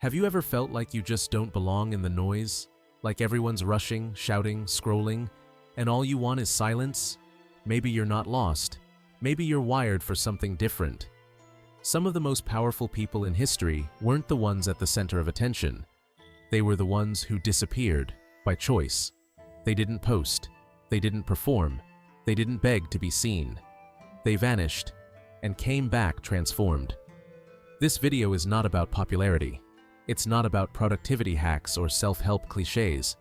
Have you ever felt like you just don't belong in the noise? Like everyone's rushing, shouting, scrolling, and all you want is silence? Maybe you're not lost. Maybe you're wired for something different. Some of the most powerful people in history weren't the ones at the center of attention. They were the ones who disappeared by choice. They didn't post. They didn't perform. They didn't beg to be seen. They vanished and came back transformed. This video is not about popularity. It's not about productivity hacks or self-help cliches.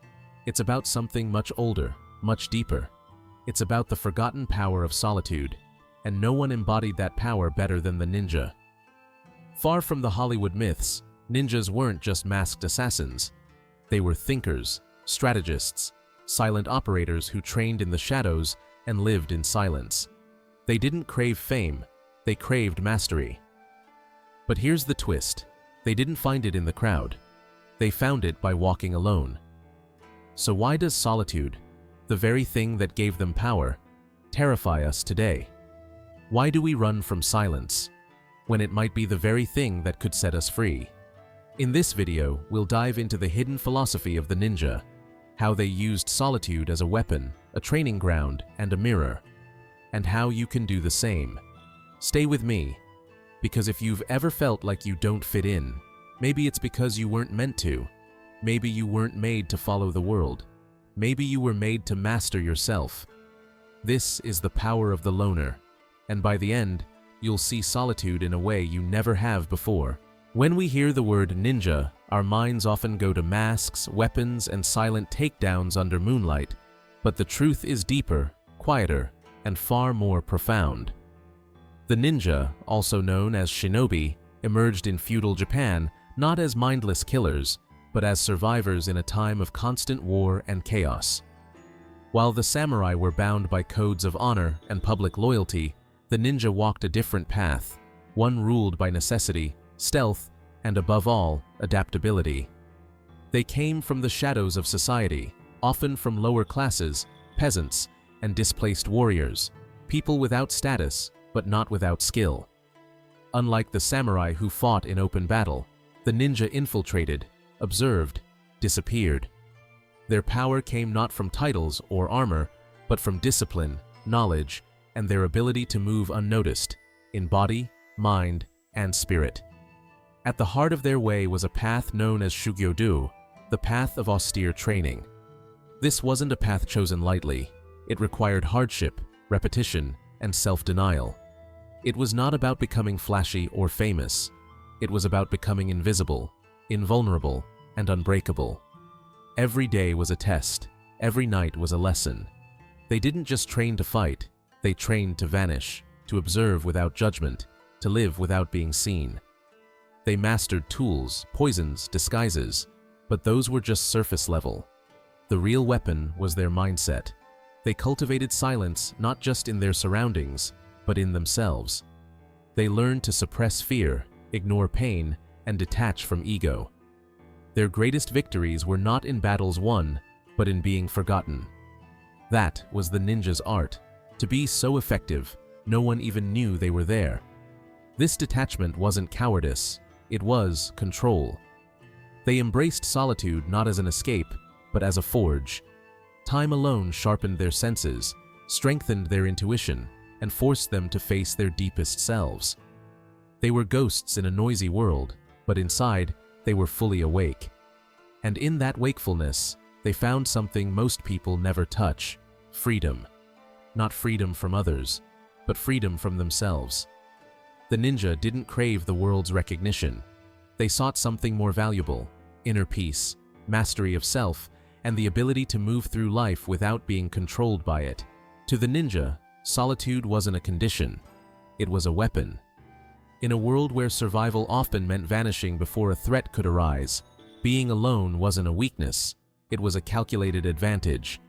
It's about something much older, much deeper. It's about the forgotten power of solitude, and no one embodied that power better than the ninja. Far from the Hollywood myths, ninjas weren't just masked assassins. They were thinkers, strategists, silent operators who trained in the shadows and lived in silence. They didn't crave fame, they craved mastery. But here's the twist. They didn't find it in the crowd. They found it by walking alone. So why does solitude, the very thing that gave them power, terrify us today? Why do we run from silence, when it might be the very thing that could set us free? In this video, we'll dive into the hidden philosophy of the ninja, how they used solitude as a weapon, a training ground, and a mirror, and how you can do the same. Stay with me, because if you've ever felt like you don't fit in, maybe it's because you weren't meant to. Maybe you weren't made to follow the world. Maybe you were made to master yourself. This is the power of the loner, and by the end, you'll see solitude in a way you never have before. When we hear the word ninja, our minds often go to masks, weapons, and silent takedowns under moonlight, but the truth is deeper, quieter, and far more profound. The ninja, also known as shinobi, emerged in feudal Japan not as mindless killers, but as survivors in a time of constant war and chaos. While the samurai were bound by codes of honor and public loyalty, the ninja walked a different path, one ruled by necessity, stealth, and above all, adaptability. They came from the shadows of society, often from lower classes, peasants, and displaced warriors, people without status, but not without skill. Unlike the samurai who fought in open battle, the ninja infiltrated, observed, disappeared. Their power came not from titles or armor, but from discipline, knowledge, and their ability to move unnoticed, in body, mind, and spirit. At the heart of their way was a path known as shugyo-do, the path of austere training. This wasn't a path chosen lightly. It required hardship, repetition, and self-denial. It was not about becoming flashy or famous. It was about becoming invisible, invulnerable, and unbreakable. Every day was a test. Every night was a lesson. They didn't just train to fight. They trained to vanish, to observe without judgment, to live without being seen. They mastered tools, poisons, disguises, but those were just surface level. The real weapon was their mindset. They cultivated silence not just in their surroundings, but in themselves. They learned to suppress fear, ignore pain, and detach from ego. Their greatest victories were not in battles won, but in being forgotten. That was the ninja's art, to be so effective, no one even knew they were there. This detachment wasn't cowardice, it was control. They embraced solitude not as an escape, but as a forge. Time alone sharpened their senses, strengthened their intuition, and forced them to face their deepest selves. They were ghosts in a noisy world, but inside, they were fully awake. And in that wakefulness, they found something most people never touch: freedom. Not freedom from others, but freedom from themselves. The ninja didn't crave the world's recognition. They sought something more valuable: inner peace, mastery of self, and the ability to move through life without being controlled by it. To the ninja, solitude wasn't a condition. It was a weapon. In a world where survival often meant vanishing before a threat could arise, being alone wasn't a weakness. It was a calculated advantage.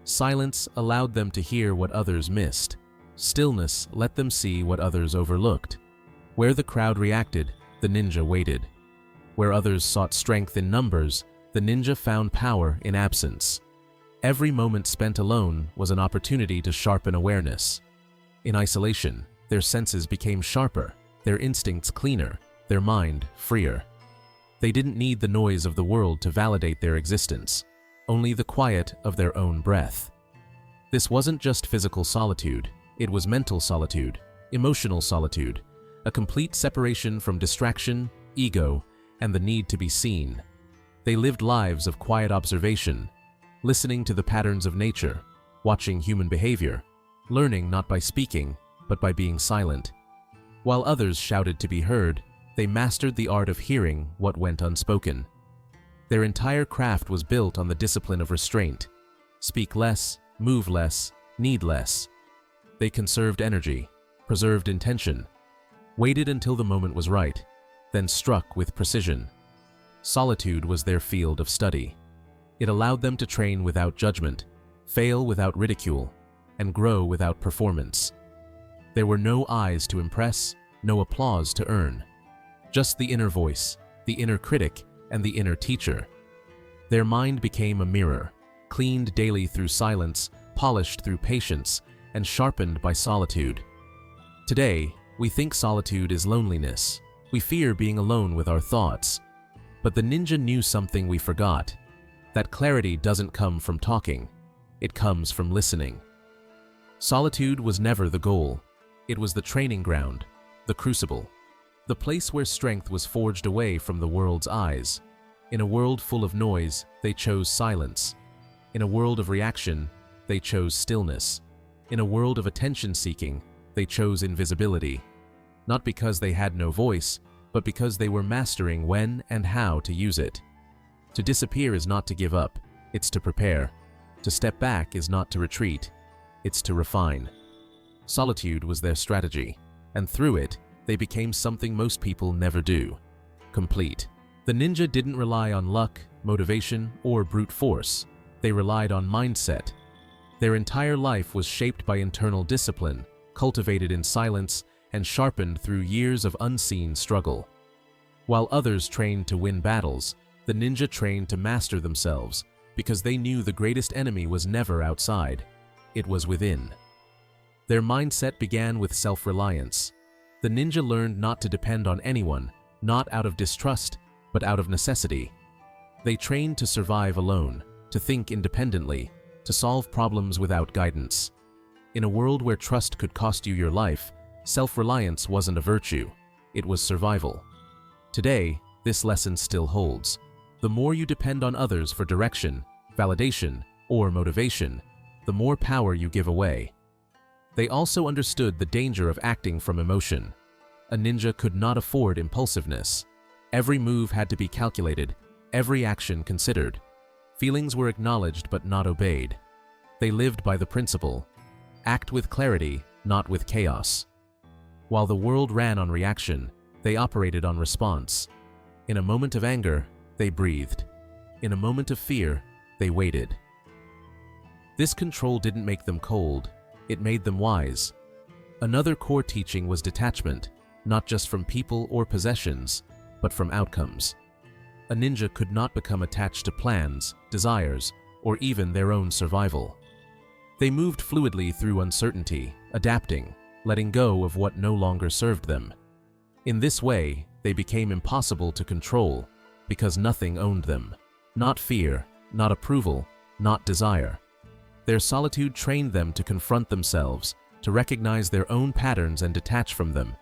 Silence allowed them to hear what others missed. Stillness let them see what others overlooked. Where the crowd reacted, the ninja waited. Where others sought strength in numbers, the ninja found power in absence. Every moment spent alone was an opportunity to sharpen awareness. In isolation, their senses became sharper, their instincts cleaner, their mind freer. They didn't need the noise of the world to validate their existence, only the quiet of their own breath. This wasn't just physical solitude, it was mental solitude, emotional solitude, a complete separation from distraction, ego, and the need to be seen. They lived lives of quiet observation, listening to the patterns of nature, watching human behavior, learning not by speaking, but by being silent. While others shouted to be heard, they mastered the art of hearing what went unspoken. Their entire craft was built on the discipline of restraint. Speak less, move less, need less. They conserved energy, preserved intention, waited until the moment was right, then struck with precision. Solitude was their field of study. It allowed them to train without judgment, fail without ridicule, and grow without performance. There were no eyes to impress, no applause to earn. Just the inner voice, the inner critic, and the inner teacher. Their mind became a mirror, cleaned daily through silence, polished through patience, and sharpened by solitude. Today, we think solitude is loneliness. We fear being alone with our thoughts. But the ninja knew something we forgot. That clarity doesn't come from talking. It comes from listening. Solitude was never the goal. It was the training ground, the crucible, the place where strength was forged away from the world's eyes. In a world full of noise, they chose silence. In a world of reaction, they chose stillness. In a world of attention-seeking, they chose invisibility. Not because they had no voice, but because they were mastering when and how to use it. To disappear is not to give up, it's to prepare. To step back is not to retreat, it's to refine. Solitude was their strategy, and through it, they became something most people never do: complete. The ninja didn't rely on luck, motivation, or brute force. They relied on mindset. Their entire life was shaped by internal discipline, cultivated in silence, and sharpened through years of unseen struggle. While others trained to win battles, the ninja trained to master themselves, because they knew the greatest enemy was never outside. It was within. Their mindset began with self-reliance. The ninja learned not to depend on anyone, not out of distrust, but out of necessity. They trained to survive alone, to think independently, to solve problems without guidance. In a world where trust could cost you your life, self-reliance wasn't a virtue, it was survival. Today, this lesson still holds. The more you depend on others for direction, validation, or motivation, the more power you give away. They also understood the danger of acting from emotion. A ninja could not afford impulsiveness. Every move had to be calculated, every action considered. Feelings were acknowledged but not obeyed. They lived by the principle: act with clarity, not with chaos. While the world ran on reaction, they operated on response. In a moment of anger, they breathed. In a moment of fear, they waited. This control didn't make them cold, it made them wise. Another core teaching was detachment, not just from people or possessions, but from outcomes. A ninja could not become attached to plans, desires, or even their own survival. They moved fluidly through uncertainty, adapting, letting go of what no longer served them. In this way, they became impossible to control, because nothing owned them. Not fear, not approval, not desire. Their solitude trained them to confront themselves, to recognize their own patterns and detach from them.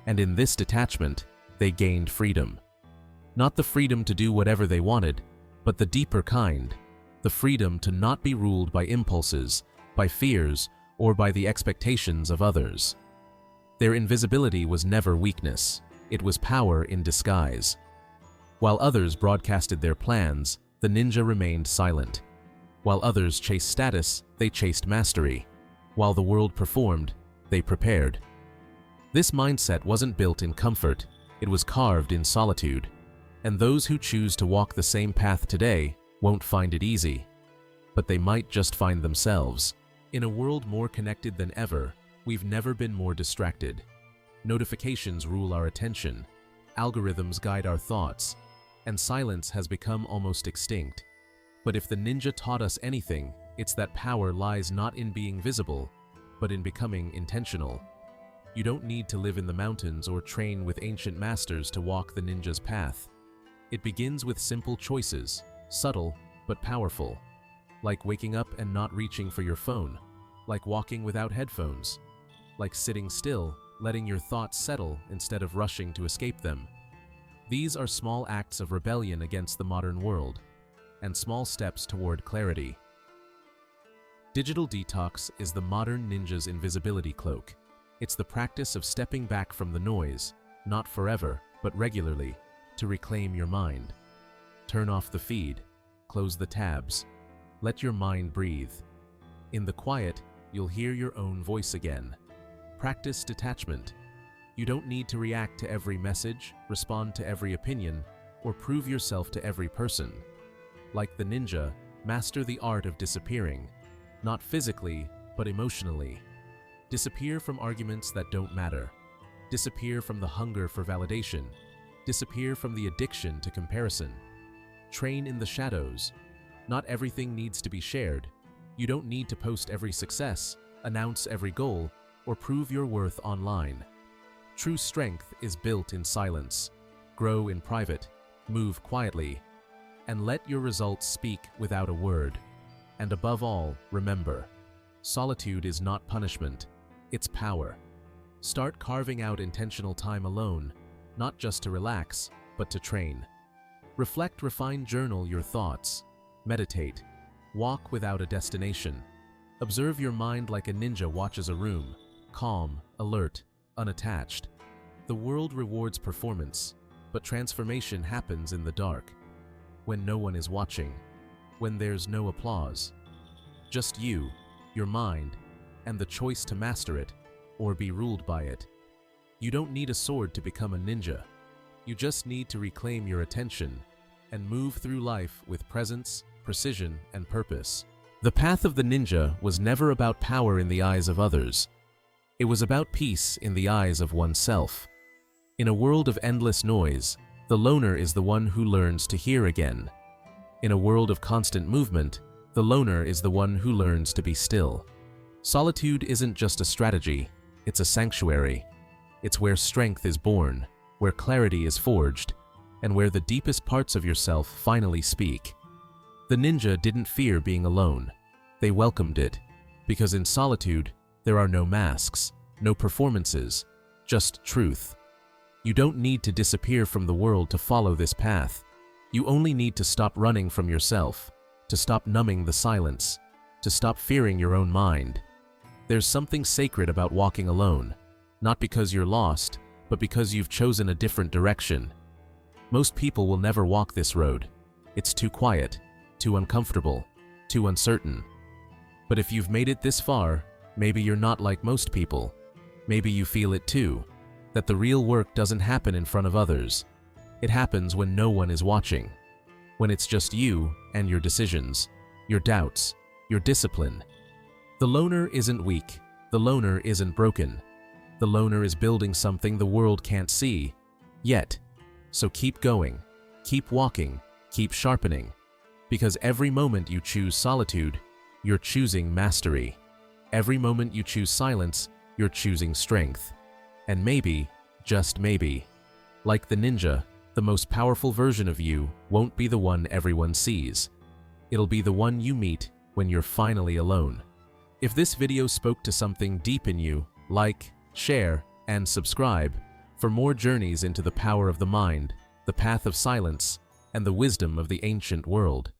And in this detachment, they gained freedom. Not the freedom to do whatever they wanted, but the deeper kind, the freedom to not be ruled by impulses, by fears, or by the expectations of others. Their invisibility was never weakness, it was power in disguise. While others broadcasted their plans, the ninja remained silent. While others chased status, they chased mastery. While the world performed, they prepared. This mindset wasn't built in comfort, it was carved in solitude. And those who choose to walk the same path today won't find it easy, but they might just find themselves. In a world more connected than ever, we've never been more distracted. Notifications rule our attention, algorithms guide our thoughts, and silence has become almost extinct. But if the ninja taught us anything, it's that power lies not in being visible, but in becoming intentional. You don't need to live in the mountains or train with ancient masters to walk the ninja's path. It begins with simple choices, subtle but powerful, like waking up and not reaching for your phone, like walking without headphones, like sitting still, letting your thoughts settle instead of rushing to escape them. These are small acts of rebellion against the modern world, and small steps toward clarity. Digital detox is the modern ninja's invisibility cloak. It's the practice of stepping back from the noise, not forever, but regularly, to reclaim your mind. Turn off the feed, close the tabs, let your mind breathe. In the quiet, you'll hear your own voice again. Practice detachment. You don't need to react to every message, respond to every opinion, or prove yourself to every person. Like the ninja, master the art of disappearing, not physically, but emotionally. Disappear from arguments that don't matter. Disappear from the hunger for validation. Disappear from the addiction to comparison. Train in the shadows. Not everything needs to be shared. You don't need to post every success, announce every goal, or prove your worth online. True strength is built in silence. Grow in private, move quietly, and let your results speak without a word. And above all, remember, solitude is not punishment, it's power. Start carving out intentional time alone, not just to relax, but to train. Reflect, refine, journal your thoughts. Meditate. Walk without a destination. Observe your mind like a ninja watches a room, calm, alert, unattached. The world rewards performance, but transformation happens in the dark, when no one is watching, when there's no applause. Just you, your mind, and the choice to master it, or be ruled by it. You don't need a sword to become a ninja. You just need to reclaim your attention and move through life with presence, precision, and purpose. The path of the ninja was never about power in the eyes of others. It was about peace in the eyes of oneself. In a world of endless noise, the loner is the one who learns to hear again. In a world of constant movement, the loner is the one who learns to be still. Solitude isn't just a strategy, it's a sanctuary. It's where strength is born, where clarity is forged, and where the deepest parts of yourself finally speak. The ninja didn't fear being alone. They welcomed it, because in solitude, there are no masks, no performances, just truth. You don't need to disappear from the world to follow this path. You only need to stop running from yourself, to stop numbing the silence, to stop fearing your own mind. There's something sacred about walking alone, not because you're lost, but because you've chosen a different direction. Most people will never walk this road. It's too quiet, too uncomfortable, too uncertain. But if you've made it this far, maybe you're not like most people. Maybe you feel it too, that the real work doesn't happen in front of others. It happens when no one is watching, when it's just you and your decisions, your doubts, your discipline. The loner isn't weak. The loner isn't broken. The loner is building something the world can't see yet. So keep going, keep walking, keep sharpening. Because every moment you choose solitude, you're choosing mastery. Every moment you choose silence, you're choosing strength. And maybe, just maybe, like the ninja, the most powerful version of you won't be the one everyone sees. It'll be the one you meet when you're finally alone. If this video spoke to something deep in you, like, share, and subscribe for more journeys into the power of the mind, the path of silence, and the wisdom of the ancient world.